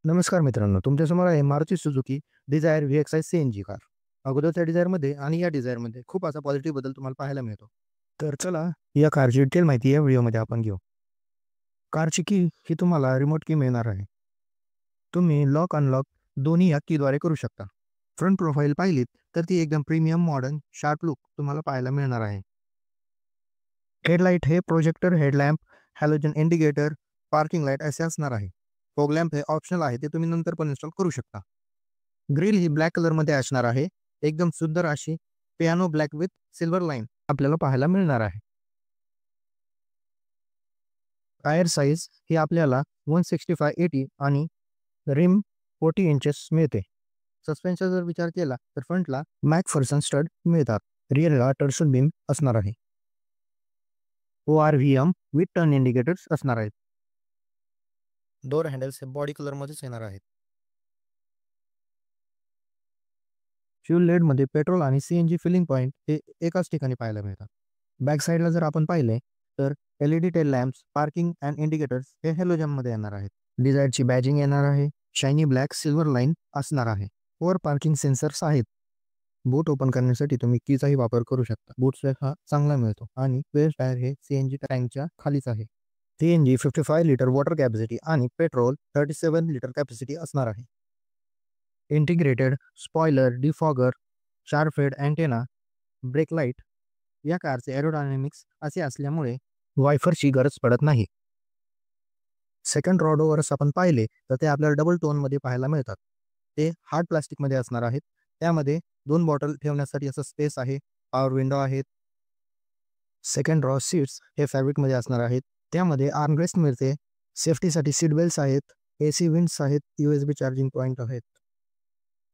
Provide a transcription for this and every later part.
नमस्कार मित्रांनो, तुमच्यासमोर आहे Maruti Suzuki Dzire VXI CNG car. अगोदरच्या डिझायरमध्ये आणि या डिझायरमध्ये खूप असा पॉझिटिव्ह बदल तुम्हाला पाहायला मिळतो. तर चला या कारची डिटेल माहिती या व्हिडिओमध्ये आपण घेऊ. कारची की ही तुम्हाला रिमोट की मिळणार आहे. तुम्ही लॉक अनलॉक दोन्ही या कीद्वारे करू शकता. फ्रंट प्रोफाईल पाहिलीत तर ती एकदम प्रीमियम मॉडर्न शार्प लुक तुम्हाला पाहायला मिळणार आहे. हेडलाईट हे projector headlamp, halogen indicator, parking light असे असणार आहे. फॉग लॅम्प हे ऑप्शनल आहे, ते तुम्ही नंतर पण इन्स्टॉल करू शकता. ग्रिल ही ब्लॅक कलरमध्ये असणार आहे. एकदम सुंदर अशी piano black with silver line आपल्याला पाहायला मिळणार आहे. टायर साईज ही आपल्याला 165/80 आणि रिम 40 इंचेस मिळते. सस्पेन्सचा जर विचार केला तर फ्रंटला मॅकफर्सन स्टड मिळतात. रिअरला टर्शन बीम असणार आहे. ORVM विथ टर्न इंडिकेटर्स असणार आहेत. डोर हँडल्स हे बॉडी कलरमध्येच येणार आहेत. फ्यूल लेडमध्ये पेट्रोल आणि सीएनजी फिलिंग पॉईंट हे एकाच ठिकाणी पाहायला मिळतात. बॅक साईडला जर आपण पाहिले तर LED tail lamps, parking and indicators हे हॅलोजनमध्ये येणार आहेत. डिझायरची बॅजिंग येणार आहे. शायनी ब्लॅक सिल्वर लाईन असणार आहे. वर पार्किंग सेन्सर्स आहेत. बूट ओपन करण्यासाठी तुम्ही कीचाही वापर करू शकता. बूट स्पेस हा चांगला मिळतो आणि स्पेअर टायर हे सीएनजी टँकच्या खालीच आहे. सीएनजी 55 लिटर वॉटर कॅपॅसिटी आणि पेट्रोल 37 लिटर कॅपॅसिटी असणार आहे. इंटिग्रेटेड स्पॉयलर, डिफॉगर, शार्प फेड अँटेना, ब्रेक लाईट या कारचे एरोडायनामिक्स असे असल्यामुळे वायफरची गरज पडत नाही. सेकंड रॉ डोअर्स आपण पाहिले तर ते आपल्याला डबल टोनमध्ये पाहायला मिळतात. ते हार्ड प्लास्टिकमध्ये असणार आहेत. त्यामध्ये 2 बॉटल ठेवण्यासाठी असं स्पेस आहे. पॉवर विंडो आहेत. सेकंड रॉ सीट्स हे फॅब्रिकमध्ये असणार आहेत. त्यामध्ये आर्मरेस्ट मिळते. सेफ्टीसाठी सीट बेल्ट्स आहेत. AC विंड्स आहेत. USB चार्जिंग पॉईंट आहेत.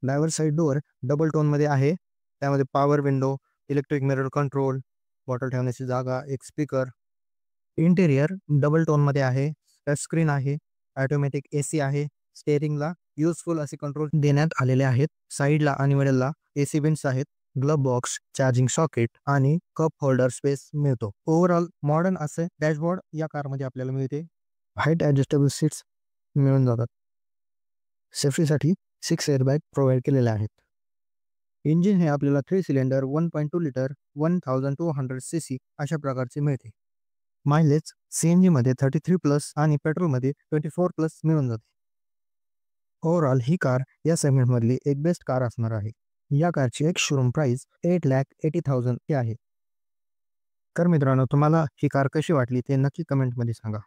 ड्रायव्हर साईड डोअर डबल टोनमध्ये आहे. त्यामध्ये power window, electric mirror control, bottle ठेवण्याची जागा, एक स्पीकर. इंटेरियर डबल टोनमध्ये आहे. टच स्क्रीन आहे. ऑटोमॅटिक AC आहे. स्टेअरिंगला युजफुल असे कंट्रोल देण्यात आलेले आहेत. साईडला आणि मिडलला AC विंड्स आहेत. ग्लब बॉक्स, चार्जिंग सॉकेट आणि कप होल्डर स्पेस मिळतो. ओव्हरऑल मॉडर्न असे डॅशबोर्ड या कारमध्ये आपल्याला मिळते. हाईट ॲडजस्टेबल सीट्स मिळून जातात. सेफ्टीसाठी 6 एअरबॅग प्रोव्हाइड केलेले आहेत. इंजिन हे आपल्याला 3 सिलेंडर 1.2 लिटर 1200 cc अशा प्रकारचे मिळते. मायलेज CNGमध्ये 33+ आणि पेट्रोलमध्ये 24+ मिळून जाते. ओव्हरऑल ही कार या सेगमेंटमधली एक बेस्ट कार असणार आहे. या कारची एक शोरूम प्राइस 8,80,000 ही आहे. तर मित्रांनो, तुम्हाला ही कार कशी वाटली ते नक्की कमेंटमध्ये सांगा.